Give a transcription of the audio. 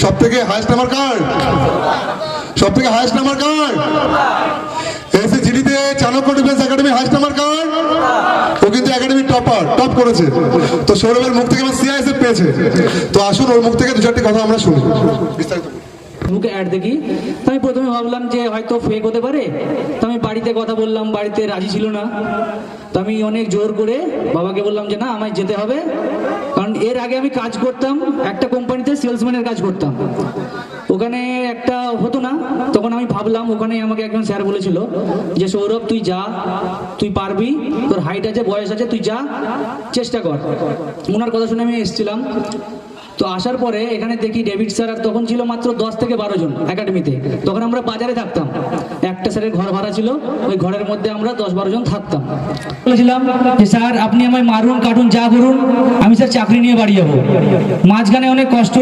সব থেকে highest number কার? সব থেকে হাইস্ট নাম্বার কার? এসে জিডিতে Chanakya defence academy highest number কার? ও কিন্তু একাডেমি টপ করেছে। তো সৌরভের মুখ থেকে আমার সিআইএসএফ পেয়েছে। তো আসুন ওর মুখ থেকে দু চারটি কথা আমরা শুনি বিস্তারিত। মুখে অ্যাড দেখি, তো আমি প্রথমে ভাবলাম যে হয়তো ফেক হতে পারে। তো আমি বাড়িতে কথা বললাম, বাড়িতে রাজি ছিল না। তো আমি অনেক জোর করে বাবাকে বললাম যে না, আমায় যেতে হবে। কারণ এর আগে আমি কাজ করতাম একটা কোম্পানিতে, সেলসম্যানের কাজ করতাম। ওখানে একটা হতো না, তখন আমি ভাবলাম, ওখানে আমাকে একজন স্যার বলেছিল যে সৌরভ তুই যা, তুই পারবি, তোর হাইট আছে, বয়স আছে, তুই যা, চেষ্টা কর। ওনার কথা শুনে আমি এসেছিলাম। তো আসার পরে এখানে দেখি ডেভিড স্যার, আর তখন ছিল মাত্র 10 থেকে 12 জন একাডেমিতে। তখন আমরা বাজারে থাকতাম, একটা স্যারের ঘর ভাড়া ছিল, ওই ঘরের মধ্যে আমরা 10-12 জন থাকতাম। বলেছিলাম যে স্যার আপনি আমায় মারুন কাটুন যা করুন, আমি স্যার চাকরি নিয়ে বাড়ি যাবো। মাঝখানে অনেক কষ্ট